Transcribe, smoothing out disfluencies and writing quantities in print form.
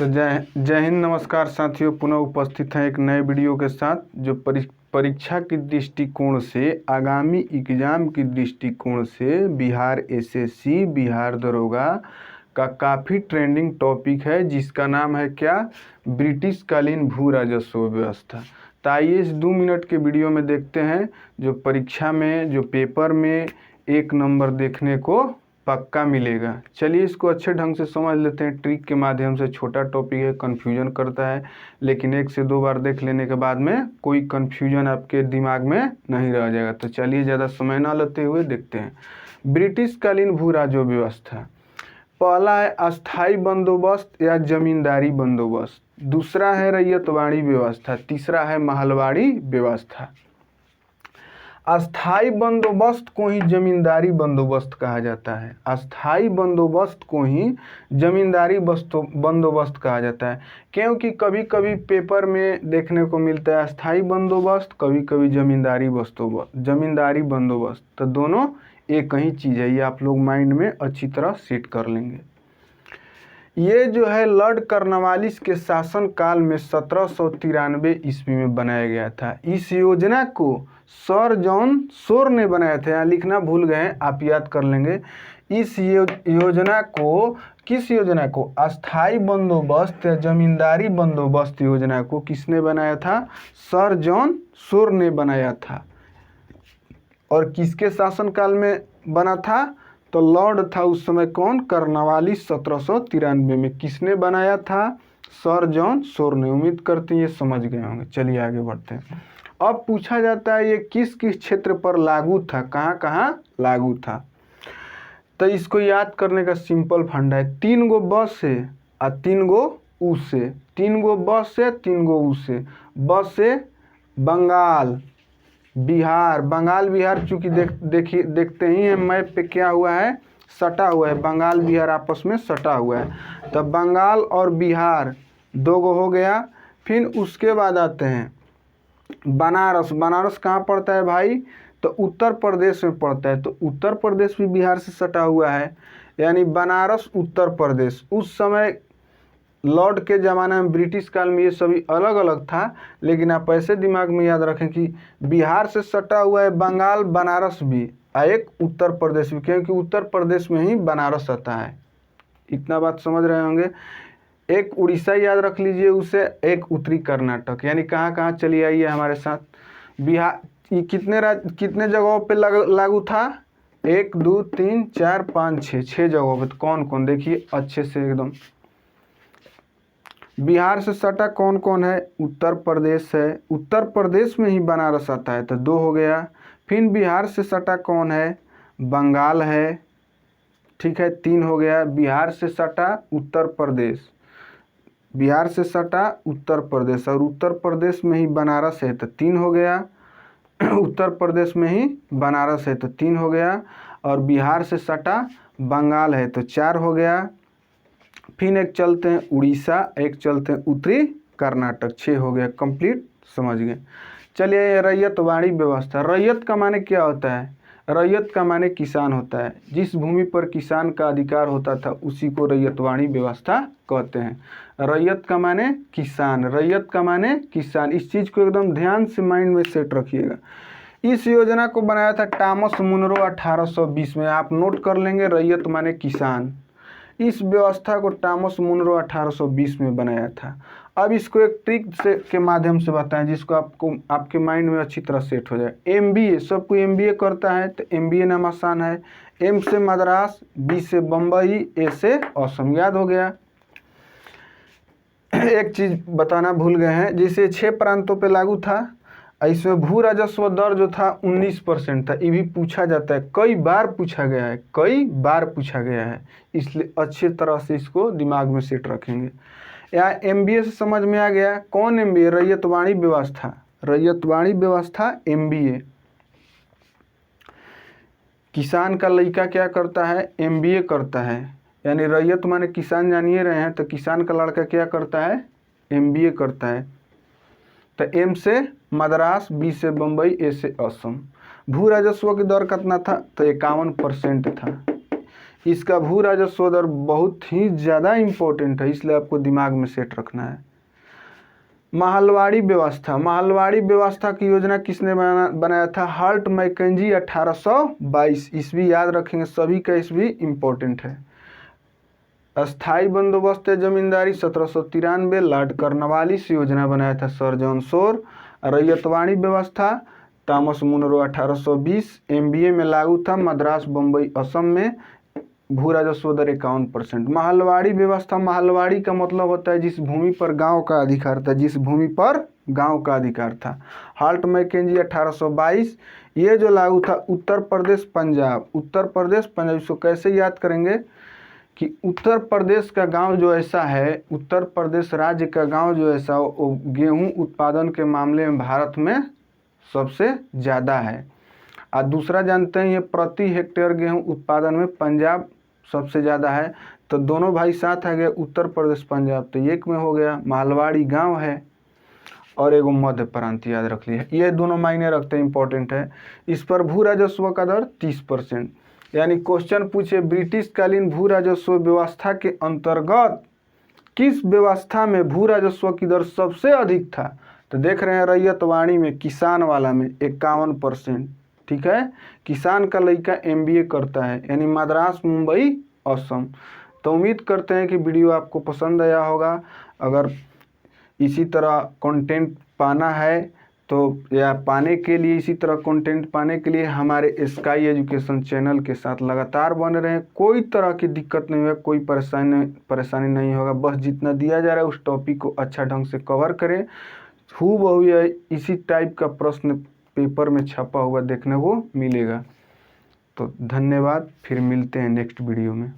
तो जय हिंद, नमस्कार साथियों। पुनः उपस्थित हैं एक नए वीडियो के साथ जो परीक्षा की दृष्टिकोण से, आगामी एग्जाम की दृष्टिकोण से बिहार एसएससी, बिहार दरोगा का काफ़ी ट्रेंडिंग टॉपिक है, जिसका नाम है क्या? ब्रिटिशकालीन भू राजस्व व्यवस्था। तो आइए इस 2 मिनट के वीडियो में देखते हैं जो परीक्षा में, जो पेपर में 1 नंबर देखने को पक्का मिलेगा। चलिए इसको अच्छे ढंग से समझ लेते हैं ट्रिक के माध्यम से। छोटा टॉपिक है, कन्फ्यूजन करता है, लेकिन 1 से 2 बार देख लेने के बाद में कोई कन्फ्यूजन आपके दिमाग में नहीं रह जाएगा। तो चलिए ज़्यादा समय ना लेते हुए देखते हैं। ब्रिटिशकालीन भू राजस्व व्यवस्था, पहला है अस्थाई बंदोबस्त या जमींदारी बंदोबस्त, दूसरा है रैयतवाड़ी व्यवस्था, तीसरा है महलवाड़ी व्यवस्था। अस्थाई बंदोबस्त को ही जमींदारी बंदोबस्त कहा जाता है। अस्थाई बंदोबस्त को ही जमींदारी बंदोबस्त कहा जाता है, क्योंकि कभी कभी पेपर में देखने को मिलता है अस्थाई बंदोबस्त, कभी कभी जमींदारी बंदोबस्त। तो दोनों एक ही चीज़ है, ये आप लोग माइंड में अच्छी तरह सेट कर लेंगे। ये जो है लॉर्ड कॉर्नवालिस के शासन काल में 1793 ईस्वी में बनाया गया था। इस योजना को सर जॉन शोर ने बनाया था। यहाँ लिखना भूल गए हैं, आप याद कर लेंगे। इस योजना को, किस योजना को? अस्थाई बंदोबस्त या जमींदारी बंदोबस्त योजना को किसने बनाया था? सर जॉन शोर ने बनाया था। और किसके शासनकाल में बना था? तो लॉर्ड था उस समय कौन? कॉर्नवालिस। 1793 में किसने बनाया था? सर जॉन शोर ने। उम्मीद करते हैं ये समझ गए होंगे। चलिए आगे बढ़ते हैं। अब पूछा जाता है ये किस किस क्षेत्र पर लागू था, कहाँ कहाँ लागू था। तो इसको याद करने का सिंपल फंडा है, 3 गो बस से और 3 गो उ से, 3 गो बस से 3 गो उ से। बस से बंगाल, बिहार, बंगाल बिहार चूंकि देखते ही हैं मैप पे क्या हुआ है, सटा हुआ है, बंगाल बिहार आपस में सटा हुआ है। तब बंगाल और बिहार 2 गो हो गया। फिर उसके बाद आते हैं बनारस। बनारस कहाँ पड़ता है भाई? तो उत्तर प्रदेश में पड़ता है। तो उत्तर प्रदेश भी बिहार से सटा हुआ है, यानी बनारस उत्तर प्रदेश। उस समय लॉर्ड के ज़माने में, ब्रिटिश काल में, ये सभी अलग अलग था, लेकिन आप ऐसे दिमाग में याद रखें कि बिहार से सटा हुआ है बंगाल, बनारस भी, एक उत्तर प्रदेश भी, क्योंकि उत्तर प्रदेश में ही बनारस आता है। इतना बात समझ रहे होंगे। एक उड़ीसा याद रख लीजिए, उसे एक उत्तरी कर्नाटक, यानी कहाँ कहाँ चली आइए हमारे साथ। बिहार कितने जगहों पे लागू था? 1 2 3 4 5 6 जगहों पे। तो कौन कौन, देखिए अच्छे से एकदम। बिहार से सटा कौन कौन है? उत्तर प्रदेश है, उत्तर प्रदेश में ही बनारस आता है, तो 2 हो गया। फिर बिहार से सटा कौन है? बंगाल है, ठीक है, 3 हो गया। बिहार से सटा उत्तर प्रदेश, बिहार से सटा उत्तर प्रदेश, और उत्तर प्रदेश में ही बनारस है, तो 3 हो गया। उत्तर प्रदेश में ही बनारस है, तो 3 हो गया। और बिहार से सटा बंगाल है, तो 4 हो गया। फिर एक चलते हैं उड़ीसा, एक चलते हैं उत्तरी कर्नाटक, 6 हो गया। कंप्लीट, समझ गए। चलिए रैयतवाड़ी व्यवस्था। रैयत का माने क्या होता है? रैयत का माने किसान होता है। जिस भूमि पर किसान का अधिकार होता था उसी को रैयतवाड़ी व्यवस्था कहते हैं। रैयत का माने किसान, रैयत का माने किसान। इस चीज़ को एकदम ध्यान से माइंड में सेट रखिएगा। इस योजना को बनाया था टॉमस मुनरो 1820 में। आप नोट कर लेंगे, रैयत माने किसान। इस व्यवस्था को टॉमस मुनरो 1820 में बनाया था। अब इसको एक ट्रिक से के माध्यम से बताएं, जिसको आपके माइंड में अच्छी तरह सेट हो जाए। MBA, सब कोई MBA करता है, तो MBA नाम आसान है। M से मद्रास, B से बम्बई, A से असम। याद हो गया। एक चीज़ बताना भूल गए हैं, जैसे 6 प्रांतों पे लागू था, इसमें भू राजस्व दर जो था 19% था। ये भी पूछा जाता है, कई बार पूछा गया है, कई बार पूछा गया है, इसलिए अच्छी तरह से इसको दिमाग में सेट रखेंगे। यहाँ MBA से समझ में आ गया। कौन MBA? रैयतवाड़ी व्यवस्था, रैयतवाड़ी व्यवस्था MBA। किसान का लड़का क्या करता है? MBA करता है, यानी रैयत माने किसान, जानिए रहे हैं, तो किसान का लड़का क्या करता है? MBA करता है। तो M से मद्रास, B से बम्बई, A से असम। भू राजस्व की दर कितना था? तो 51% था। इसका भू राजस्व दर बहुत ही ज़्यादा इम्पोर्टेंट है, इसलिए आपको दिमाग में सेट रखना है। महलवाड़ी व्यवस्था, महलवाड़ी व्यवस्था की योजना किसने बनाया था? हार्ट मैकेंजी 1822 ईस्वी, याद रखेंगे, सभी का ईस्वी इम्पोर्टेंट है। अस्थाई बंदोबस्त जमींदारी 1793, लॉर्ड कॉर्नवालिस योजना बनाया था सर जॉन शोर। रैयतवाड़ी व्यवस्था थॉमस मुनरो 1820, MBA में लागू था, मद्रास, बम्बई, असम में। भू राजस्व दर 51%। महलवाड़ी व्यवस्था, महलवाड़ी का मतलब होता है जिस भूमि पर गांव का अधिकार था, जिस भूमि पर गांव का अधिकार था। हाल्ट मैकेंजी 1822, ये जो लागू था उत्तर प्रदेश पंजाब, उत्तर प्रदेश पंजाब। इसको कैसे याद करेंगे कि उत्तर प्रदेश का गांव जो ऐसा है, उत्तर प्रदेश राज्य का गांव जो ऐसा, वो गेहूं उत्पादन के मामले में भारत में सबसे ज़्यादा है। और दूसरा जानते हैं, ये प्रति हेक्टेयर गेहूं उत्पादन में पंजाब सबसे ज़्यादा है। तो दोनों भाई साथ आ गए, उत्तर प्रदेश पंजाब, तो एक में हो गया। महलवाड़ी गांव है और एगो मध्य प्रांत, याद रख लिया, ये दोनों मायने रखते हैं, इंपॉर्टेंट है। इस पर भू राजस्व का दर 30%। यानी क्वेश्चन पूछे ब्रिटिश कालीन भू राजस्व व्यवस्था के अंतर्गत किस व्यवस्था में भू राजस्व की दर सबसे अधिक था? तो देख रहे हैं रैयतवाड़ी में, किसान वाला में 51%। ठीक है, किसान का लड़का MBA करता है, यानी मद्रास, मुंबई, असम। तो उम्मीद करते हैं कि वीडियो आपको पसंद आया होगा। अगर इसी तरह कंटेंट पाना है तो, या पाने के लिए, इसी तरह कंटेंट पाने के लिए हमारे स्काई एजुकेशन चैनल के साथ लगातार बने रहें। कोई तरह की दिक्कत नहीं होगा, कोई परेशानी नहीं होगा। बस जितना दिया जा रहा है उस टॉपिक को अच्छा ढंग से कवर करें। हूबहू इसी टाइप का प्रश्न पेपर में छपा हुआ देखने को मिलेगा। तो धन्यवाद, फिर मिलते हैं नेक्स्ट वीडियो में।